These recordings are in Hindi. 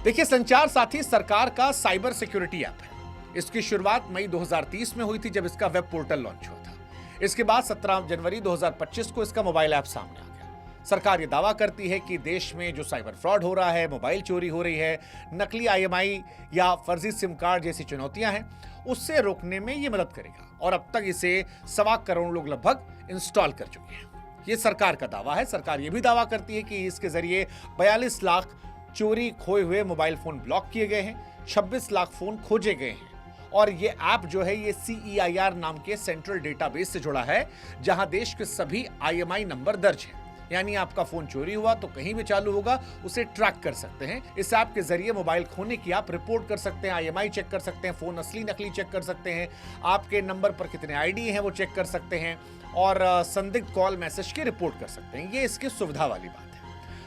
देखिए, संचार साथी सरकार का साइबर सिक्योरिटी ऐप है। इसकी शुरुआत मई 2030 में हुई थी, जब इसका वेब पोर्टल लॉन्च हुआ था। इसके बाद 17 जनवरी 2025 को इसका मोबाइल ऐप सामने आ गया। सरकार ये दावा करती है कि देश में जो साइबर फ्रॉड हो रहा है, मोबाइल चोरी हो रही है, नकली IMI या फर्जी सिम कार्ड जैसी चुनौतियां हैं, उससे रोकने में ये मदद करेगा। और अब तक इसे 1.25 करोड़ लोग लगभग इंस्टॉल कर चुके हैं। ये सरकार का दावा है। सरकार ये भी दावा करती है कि इसके जरिए 42 लाख चोरी खोए हुए मोबाइल फोन ब्लॉक किए गए हैं, 26 लाख फोन खोजे गए हैं। और ये ऐप जो है ये CEIR नाम के सेंट्रल डेटाबेस से जुड़ा है, जहां देश के सभी IMI नंबर दर्ज है। यानी आपका फोन चोरी हुआ तो कहीं भी चालू होगा, उसे ट्रैक कर सकते हैं। इस ऐप के जरिए मोबाइल खोने की आप रिपोर्ट कर सकते हैं, IMI चेक कर सकते हैं, फोन असली नकली चेक कर सकते हैं, आपके नंबर पर कितने ID हैं वो चेक कर सकते हैं, और संदिग्ध कॉल मैसेज की रिपोर्ट कर सकते हैं। ये इसकी सुविधा वाली बात है।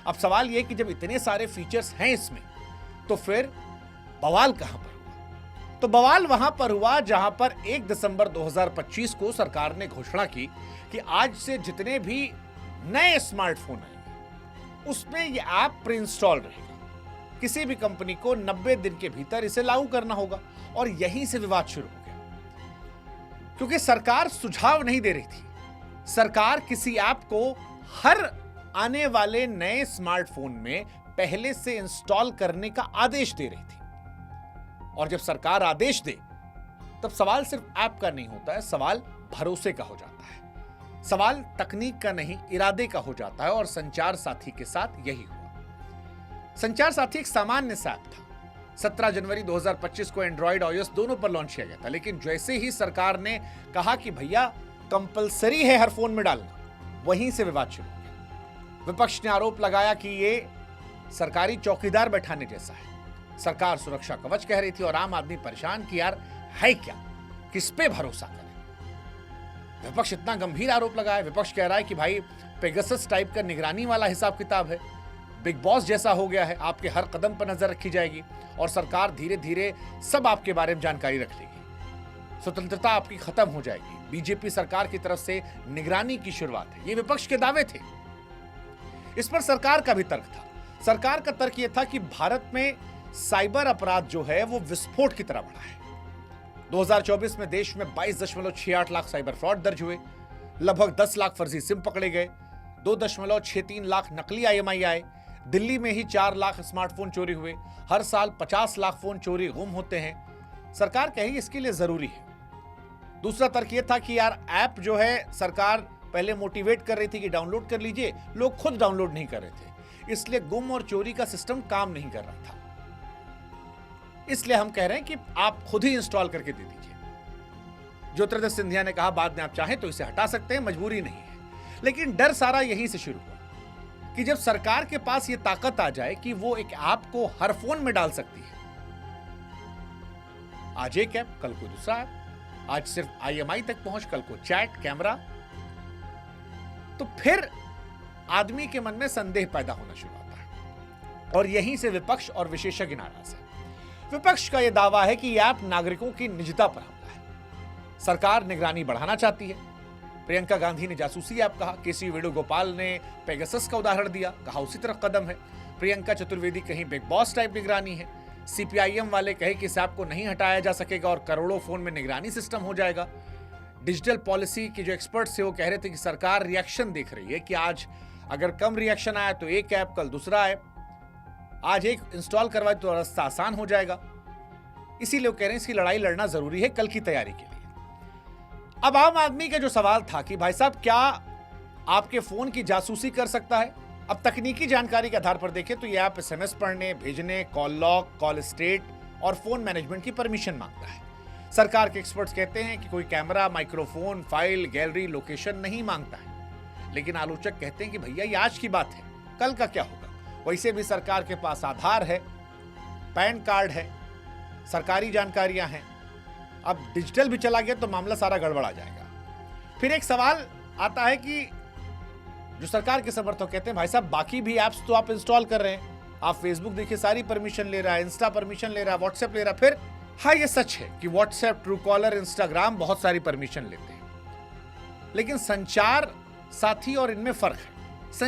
अब सवाल ये कि जब इतने सारे फीचर्स हैं इसमें, तो फिर बवाल कहां पर हुआ? तो बवाल वहां पर हुआ जहां पर 1 दिसंबर 2025 को सरकार ने घोषणा की कि आज से जितने भी नए स्मार्टफोन आएंगे उसमें यह ऐप प्री इंस्टॉल रहेगा। किसी भी कंपनी को 90 दिन के भीतर इसे लागू करना होगा। और यहीं से विवाद शुरू हो गया, क्योंकि सरकार सुझाव नहीं दे रही थी। सरकार किसी ऐप को हर आने वाले नए स्मार्टफोन में पहले से इंस्टॉल करने का आदेश दे रही थी। और जब सरकार आदेश दे, तब सवाल सिर्फ ऐप का नहीं होता है, सवाल भरोसे का हो जाता है। सवाल तकनीक का नहीं, इरादे का हो जाता है। और संचार साथी के साथ यही हुआ। संचार साथी एक सामान्य सा ऐप था। 17 जनवरी 2025 को एंड्रॉइड iOS दोनों पर लॉन्च किया गया था। लेकिन जैसे ही सरकार ने कहा कि भैया कंपलसरी है हर फोन में डालना, वहीं से विवाद शुरू हो गया। विपक्ष ने आरोप लगाया कि ये सरकारी चौकीदार बैठाने जैसा है। सरकार सुरक्षा कवच कह रही थी और आम आदमी परेशान कि यार है क्या, किस पे भरोसा करें। विपक्ष इतना गंभीर आरोप लगाया। विपक्ष कह रहा है कि भाई पेगासस टाइप का निगरानी वाला हिसाब किताब है, बिग बॉस जैसा हो गया है, आपके हर कदम पर नजर रखी जाएगी और सरकार धीरे धीरे सब आपके बारे में जानकारी रख लेगी, स्वतंत्रता आपकी खत्म हो जाएगी। बीजेपी सरकार की तरफ से निगरानी की शुरुआत है। ये विपक्ष के दावे थे। इस पर सरकार का भी तर्क था। सरकार का तर्क यह था कि भारत में साइबर अपराध जो है वो विस्फोट की तरह बढ़ा है। 2024 में देश में 22.68 लाख साइबर फ्रॉड दर्ज हुए, लगभग 10 लाख फर्जी सिम पकड़े गए, 2.63 लाख नकली IMI आए, दिल्ली में ही 4 लाख स्मार्टफोन चोरी हुए, हर साल 50 लाख फोन चोरी गुम होते हैं। सरकार कहेगी इसके लिए जरूरी है। दूसरा तर्क यह था कि यार ऐप जो है सरकार पहले मोटिवेट कर रही थी कि डाउनलोड कर लीजिए, लोग खुद डाउनलोड नहीं कर रहे थे, इसलिए गुम और चोरी का सिस्टम काम नहीं कर रहा था। इसलिए हम कह रहे हैं कि आप खुद ही इंस्टॉल करके दे दीजिए। ज्योतिरादित्य सिंधिया ने कहा बाद में आप चाहें तो इसे हटा सकते हैं, मजबूरी नहीं है। लेकिन डर सारा यहीं से शुरू हुआ कि जब सरकार के पास यह ताकत आ जाए कि वो एक ऐप को हर फोन में डाल सकती है, आज एक ऐप, कल कोई दूसरा ऐप, आज सिर्फ IMI तक पहुंच, कल को चैट, कैमरा, तो फिर आदमी के मन में संदेह पैदा होना शुरू होता है। और यहीं से विपक्ष और विशेषज्ञ नाराज है। विपक्ष का यह दावा है कि यह ऐप नागरिकों की निजता पर हमला है। सरकार निगरानी बढ़ाना चाहती है। प्रियंका गांधी ने जासूसी ऐप कहा, KC वेणुगोपाल ने पेगासस का उदाहरण दिया, कहा उसी तरफ कदम है। प्रियंका चतुर्वेदी कहीं बिग बॉस टाइप निगरानी है। CPIM वाले कहे कि इस ऐप को नहीं हटाया जा सकेगा और करोड़ों फोन में निगरानी सिस्टम हो जाएगा। डिजिटल पॉलिसी के जो एक्सपर्ट्स थे वो कह रहे थे कि सरकार रिएक्शन देख रही है कि आज अगर कम रिएक्शन आया तो एक ऐप, कल दूसरा ऐप, आज एक इंस्टॉल करवाए तो रास्ता आसान हो जाएगा। इसीलिए वो कह रहे हैं इसकी लड़ाई लड़ना जरूरी है कल की तैयारी के लिए। अब आम आदमी का जो सवाल था कि भाई साहब क्या आपके फोन की जासूसी कर सकता है? अब तकनीकी जानकारी के आधार पर देखें तो यह ऐप SMS पढ़ने, भेजने, कॉल लॉग, कॉल स्टेट और फोन मैनेजमेंट की परमिशन मांगता है। सरकार के एक्सपर्ट्स कहते हैं कि कोई camera, microphone, file, gallery, location नहीं मांगता है। लेकिन आलोचक कहते हैं कि भैया ये आज की बात है, कल का क्या होगा? वैसे भी सरकार के पास आधार है, पैन कार्ड है, सरकारी जानकारियां हैं। अब डिजिटल भी चला गया तो मामला सारा गड़बड़ा जाएगा। फिर एक सवाल आता है कि जो सरकार के समर्थक कहते हैं भाई साहब बाकी भी ऐप्स तो आप इंस्टॉल कर रहे हैं, आप फेसबुक देखिए सारी परमिशन ले रहा है, इंस्टा परमिशन ले रहा है, व्हाट्सएप ले रहा है। फिर हाँ ये सच है कि व्हाट्सएप, ट्रू कॉलर, इंस्टाग्राम बहुत सारी परमिशन लेते हैं, लेकिन संचार साथी और इनमें फर्क है।